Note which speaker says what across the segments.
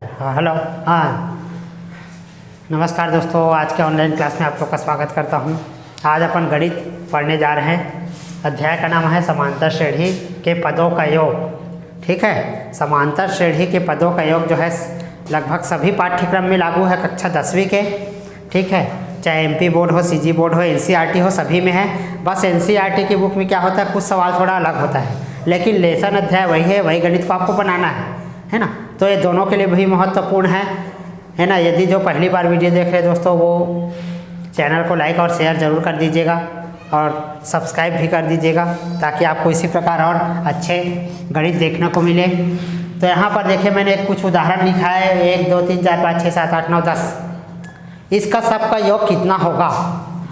Speaker 1: हाँ हेलो। हाँ नमस्कार दोस्तों, आज के ऑनलाइन क्लास में आप लोग का स्वागत करता हूँ। आज अपन गणित पढ़ने जा रहे हैं। अध्याय का नाम है समांतर श्रेणी के पदों का योग। ठीक है, समांतर श्रेणी के पदों का योग जो है लगभग सभी पाठ्यक्रम में लागू है, कक्षा 10वीं के। ठीक है, चाहे एमपी बोर्ड हो, सीजी बोर्ड हो, एनसीईआरटी हो, सभी में है। बस एनसीईआरटी की बुक में क्या होता है, कुछ सवाल थोड़ा अलग होता है, लेकिन लेसन अध्याय वही है, वही गणित को आपको बनाना है ना। तो ये दोनों के लिए भी महत्वपूर्ण है ना। यदि जो पहली बार वीडियो देख रहे हैं दोस्तों, वो चैनल को लाइक और शेयर ज़रूर कर दीजिएगा और सब्सक्राइब भी कर दीजिएगा, ताकि आपको इसी प्रकार और अच्छे गणित देखने को मिले। तो यहाँ पर देखिए, मैंने कुछ उदाहरण लिखा है, 1 2 3 4 5 6 7 8 9 10। इसका सबका योग कितना होगा?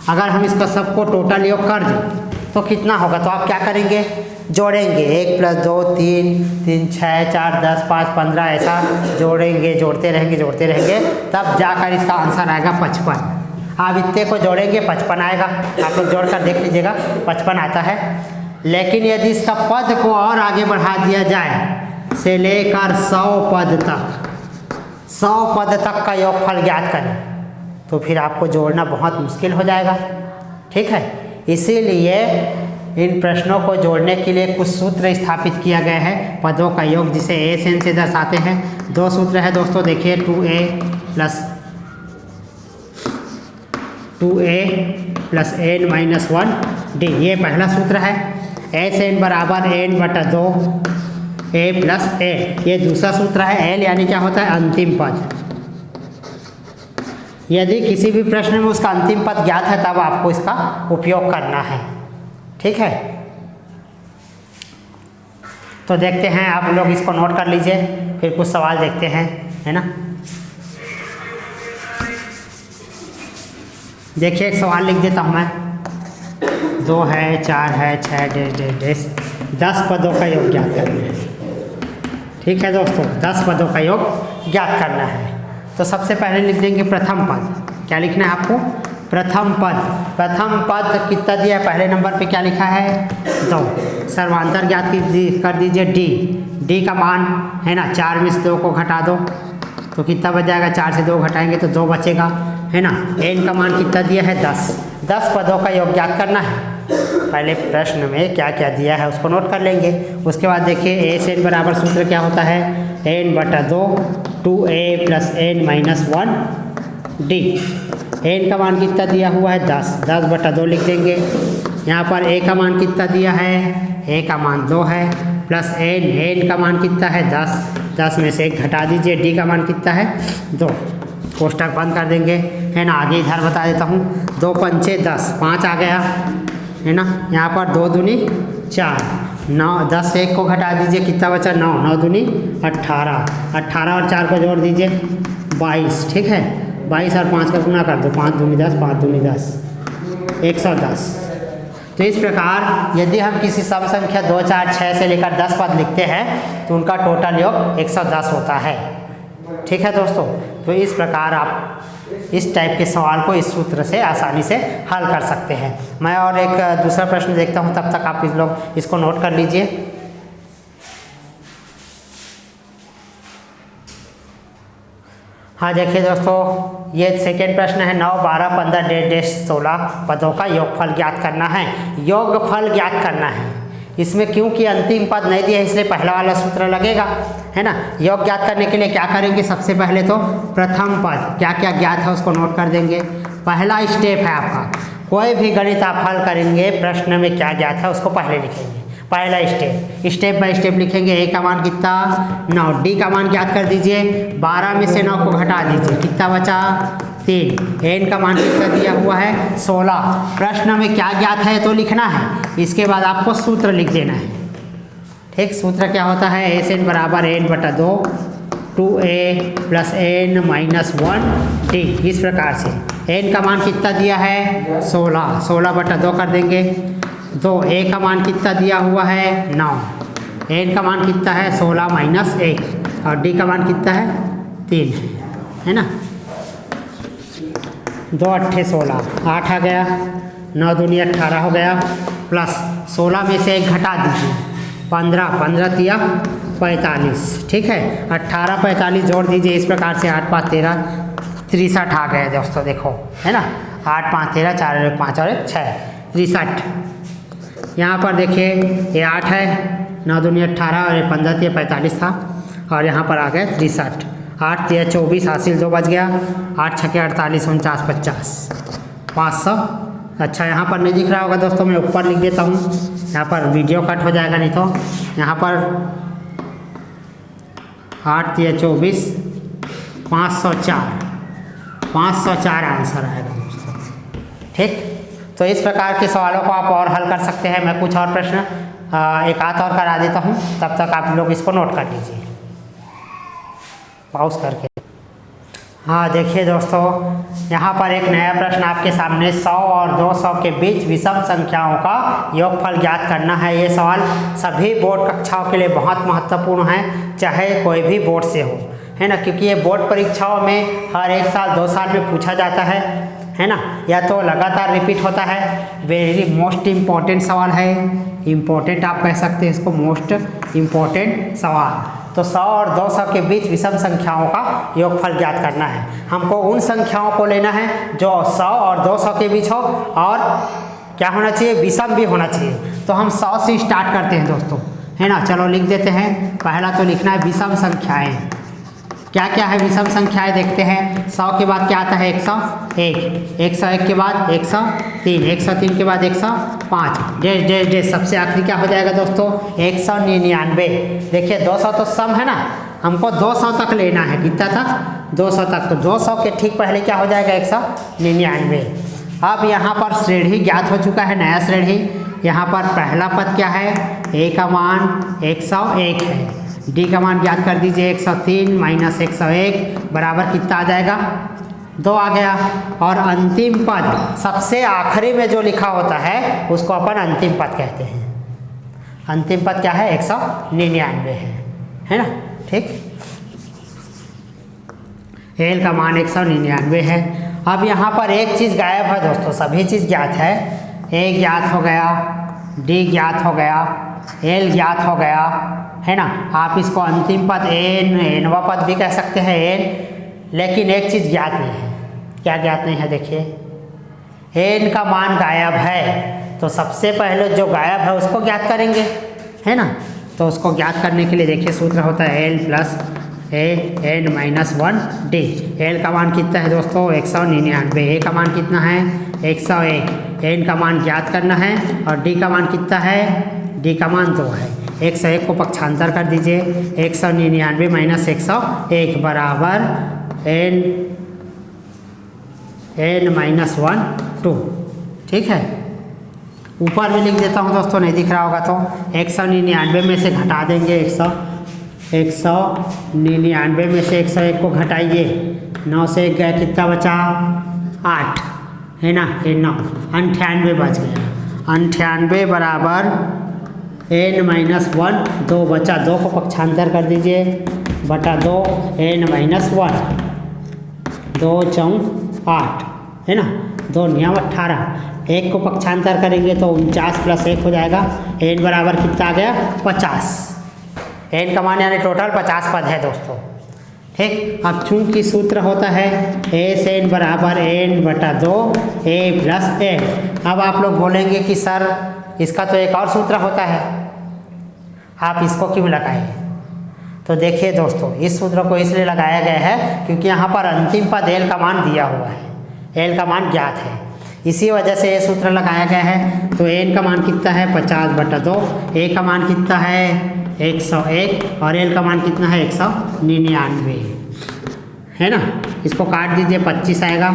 Speaker 1: अगर हम इसका सबको टोटल योग कर दें तो कितना होगा? तो आप क्या करेंगे, जोड़ेंगे। 1 + 2 3 3 6 4 10 5 15 ऐसा जोड़ेंगे, जोड़ते रहेंगे, तब जाकर इसका आंसर आएगा 55। आप इतने को जोड़ेंगे 55 आएगा। आप लोग जोड़कर देख लीजिएगा, 55 आता है। लेकिन यदि इसका पद को और आगे बढ़ा दिया जाए, से लेकर 100 पद तक, 100 पद तक का योगफल ज्ञात करें, तो फिर आपको जोड़ना बहुत मुश्किल हो जाएगा। ठीक है, इसीलिए इन प्रश्नों को जोड़ने के लिए कुछ सूत्र स्थापित किया गया है पदों का योग, जिसे ए से एन से दर्शाते हैं। 2 सूत्र है दोस्तों, देखिए 2a + n - 1d, ये पहला सूत्र है। ए से n बराबर n/2 a + n, ये दूसरा सूत्र है। l यानी क्या होता है, अंतिम पद। यदि किसी भी प्रश्न में उसका अंतिम पद ज्ञात है, तब आपको इसका उपयोग करना है। ठीक है, तो देखते हैं, आप लोग इसको नोट कर लीजिए, फिर कुछ सवाल देखते हैं, है ना। देखिए, एक सवाल लिख देता हूँ मैं। 2 है, 4 है, 6 10 पदों का योग ज्ञात करना है। ठीक है दोस्तों, 10 पदों का योग ज्ञात करना है। तो सबसे पहले लिख देंगे प्रथम पद। क्या लिखना है आपको? प्रथम पद कितना दिया है? पहले नंबर पे क्या लिखा है? 2। सर्वांतर ज्ञात कर दीजिए d का मान है ना, 4 में से 2 को घटा दो तो कितना बच जाएगा? 4 से 2 घटाएंगे तो 2 बचेगा, है ना। n का मान कितना दिया है? 10। 10 पदों का योग ज्ञात करना है। पहले प्रश्न में क्या क्या दिया है उसको नोट कर लेंगे। उसके बाद देखिए, a से n बराबर सूत्र क्या होता है? n/2 2a + n - 1d। n का मान कितना दिया हुआ है? 10। 10/2 लिख देंगे। यहाँ पर a का मान कितना दिया है? a का मान 2 है, प्लस n का मान कितना है? 10। 10 में से 1 घटा दीजिए, d का मान कितना है? 2। कोष्टक बंद कर देंगे, है ना। आगे इधर बता देता हूँ। 2 × 5 = 10, 5 आ गया, है ना। यहाँ पर 2 दूनी 4, 9, 10 से 1 को घटा दीजिए, कितना बचा? 9, 9 दूनी 18, 18 और 4 को जोड़ दीजिए 22। ठीक है, 22 और 5 का गुना कर दो, 5 दूनी 10, 5 दूनी 10, 110। तो इस प्रकार यदि हम किसी सम संख्या 2 4 6 से लेकर 10 पद लिखते हैं, तो उनका टोटल योग 110 होता है। ठीक है दोस्तों, तो इस प्रकार आप इस टाइप के सवाल को इस सूत्र से आसानी से हल कर सकते हैं। मैं और एक दूसरा प्रश्न देखता हूं, तब तक आप इस लोग इसको नोट कर लीजिए। हाँ देखिए दोस्तों, ये सेकेंड प्रश्न है। 9 12 15 16 पदों का योगफल ज्ञात करना है। योगफल ज्ञात करना है। इसमें क्योंकि अंतिम पद नहीं दिया, इसलिए पहला वाला सूत्र लगेगा, है ना। योग ज्ञात करने के लिए क्या करेंगे? सबसे पहले तो प्रथम पद क्या क्या ज्ञात है उसको नोट कर देंगे। पहला स्टेप है आपका, कोई भी गणित आप हल करेंगे, प्रश्न में क्या ज्ञात है उसको पहले लिखेंगे। पहला स्टेप बाय स्टेप लिखेंगे। a का मान कितना? 9। d का मान ज्ञात कर दीजिए। 12 में से 9 को घटा दीजिए, कितना बचा? 3। n का मान कितना दिया हुआ है? 16। प्रश्न में क्या ज्ञात है तो लिखना है। इसके बाद आपको सूत्र लिख देना है। ठीक, सूत्र क्या होता है? a से n बराबर n/2 2a + n - 1d। इस प्रकार से n का मान कितना दिया है? 16। 16/2 कर देंगे। 2 a का मान कितना दिया हुआ है? 9। n का मान कितना है? 16 - 1, और d का मान कितना है? 3, है ना। 2 8 16, 8 आ गया, 9 दूनी 18 हो गया, प्लस 16 में से 1 घटा दीजिए, 15 15 तिया 45, ठीक है। 18 45 जोड़ दीजिए इस प्रकार से, 8 5 13 63 आ गए दोस्तों, देखो है ना, 8 5 13 4 1 5 और 1 6 63। यहाँ पर देखिए ये 8 है, 9 दूनी 18 और ये 15 3 45 था, और यहाँ पर आ गए 63। 8 3 24 हासिल 2 बच गया, 8 6 48 49 50 500। अच्छा यहाँ पर नहीं दिख रहा होगा दोस्तों, मैं ऊपर लिख देता हूँ, यहाँ पर वीडियो कट हो जाएगा नहीं तो। यहाँ पर 8 3 24 504 आंसर आएगा दोस्तों, ठीक। तो इस प्रकार के सवालों को आप और हल कर सकते हैं। मैं कुछ और प्रश्न एक आध और करा देता हूँ, तब तक आप लोग इसको नोट कर लीजिए पॉज करके। हाँ देखिए दोस्तों, यहाँ पर एक नया प्रश्न आपके सामने, 100 और 200 के बीच विषम संख्याओं का योगफल ज्ञात करना है। ये सवाल सभी बोर्ड कक्षाओं के लिए बहुत महत्वपूर्ण है, चाहे कोई भी बोर्ड से हो, है ना, क्योंकि ये बोर्ड परीक्षाओं में हर 1 साल 2 साल में पूछा जाता है ना, या तो लगातार रिपीट होता है। वेरी मोस्ट इम्पॉर्टेंट सवाल है, इम्पोर्टेंट आप कह सकते हैं इसको, मोस्ट इम्पॉर्टेंट सवाल। तो 100 और 200 के बीच विषम संख्याओं का योगफल ज्ञात करना है। हमको उन संख्याओं को लेना है जो 100 और 200 के बीच हो, और क्या होना चाहिए, विषम भी होना चाहिए। तो हम 100 से स्टार्ट करते हैं दोस्तों, है ना। चलो लिख देते हैं, पहला तो लिखना है विषम संख्याएं। क्या क्या है विषम संख्याएं, देखते हैं। 100 के बाद क्या आता है, 101, 101 के बाद 103, 103 के बाद 105, डेढ़ सबसे आखिरी क्या हो जाएगा दोस्तों, 199। देखिए 200 तो सम है ना, हमको 200 तक लेना है, कितना तक, 200 तक। तो 200 के ठीक पहले क्या हो जाएगा, 199। अब यहाँ पर श्रेणी ज्ञात हो चुका है, नया श्रेणी। यहाँ पर पहला पद क्या है, ए का मान 101 है, डी का मान ज्ञात कर दीजिए, 103 माइनस 101 बराबर कितना आ जाएगा, 2 आ गया। और अंतिम पद सबसे आखिरी में जो लिखा होता है उसको अपन अंतिम पद कहते हैं। अंतिम पद क्या है, 199 है ना, ठीक। एल का मान 199 है। अब यहाँ पर एक चीज़ गायब है दोस्तों, सभी चीज़ ज्ञात है। ए ज्ञात हो गया, डी ज्ञात हो गया, एल ज्ञात हो गया, है ना। आप इसको अंतिम पद एनवा पद भी कह सकते हैं, एन। लेकिन एक चीज़ ज्ञात नहीं है। क्या ज्ञात नहीं है, देखिए एन का मान गायब है, तो सबसे पहले जो गायब है उसको ज्ञात करेंगे, है ना। तो उसको ज्ञात करने के लिए देखिए सूत्र होता है L plus N minus 1 D. L का मान कितना है दोस्तों, 199। ए का मान कितना है, 101। एन का मान ज्ञात करना है, और डी का मान कितना है, डी का मान 2 है। 101 को पक्षांतर कर दीजिए, 199 माइनस 101 बराबर एन माइनस 1 2, ठीक है। ऊपर में लिख देता हूँ दोस्तों, नहीं दिख रहा होगा तो 199 में से घटा देंगे 199 में से 101 को घटाइए, 9 से 1 गया, कितना बचा, 8, है ना, ये 9, 98 बच गया। 98 बराबर एन माइनस 1 2 बचा, 2 को पक्षांतर कर दीजिए, बटा 2 एन माइनस 1, 2 4 8, है ना, 2 9 18। 1 को पक्षांतर करेंगे तो 49 प्लस 1 हो जाएगा। एन बराबर कितना आ गया, 50। एन का मान यानी टोटल 50 पद है दोस्तों, ठीक। अब चूंकि सूत्र होता है ए से एन बराबर एन बटा 2 ए प्लस एन। अब आप लोग बोलेंगे कि सर इसका तो एक और सूत्र होता है, आप इसको क्यों लगाए। तो देखिए दोस्तों, इस सूत्र को इसलिए लगाया गया है क्योंकि यहाँ पर अंतिम पद एल का मान दिया हुआ है, एल का मान ज्ञात है, इसी वजह से ये सूत्र लगाया गया है। तो एन का मान कितना है, 50 बटा 2, ए का मान कितना है 101, और एल का मान कितना है 199, है ना। इसको काट दीजिए, 25 आएगा।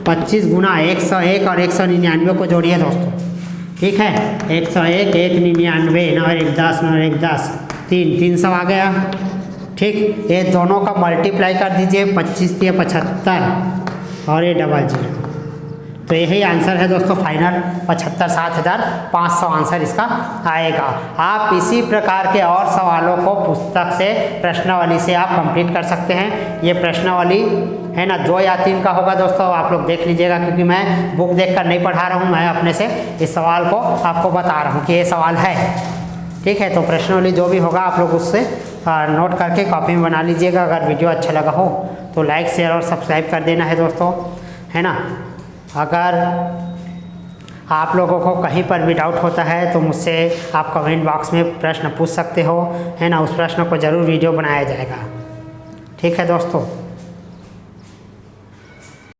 Speaker 1: 25 गुना 101 और 199 को जोड़िए दोस्तों, ठीक है। 101 199 9 1 10 9 1 10 300 आ गया, ठीक। ये दोनों का मल्टीप्लाई कर दीजिए, 25 3 75 और ये 00। तो यही आंसर है दोस्तों फाइनल, 75 7500 आंसर इसका आएगा। आप इसी प्रकार के और सवालों को पुस्तक से, प्रश्नावली से आप कंप्लीट कर सकते हैं। ये प्रश्नावली है ना 2 या 3 का होगा दोस्तों, आप लोग देख लीजिएगा, क्योंकि मैं बुक देखकर नहीं पढ़ा रहा हूँ, मैं अपने से इस सवाल को आपको बता रहा हूँ कि ये सवाल है, ठीक है। तो प्रश्नावली जो भी होगा आप लोग उससे नोट करके कॉपी में बना लीजिएगा। अगर वीडियो अच्छा लगा हो तो लाइक शेयर और सब्सक्राइब कर देना है दोस्तों, है ना। अगर आप लोगों को कहीं पर भी डाउट होता है तो मुझसे आप कमेंट बॉक्स में प्रश्न पूछ सकते हो, है ना। उस प्रश्न को ज़रूर वीडियो बनाया जाएगा। ठीक है दोस्तों।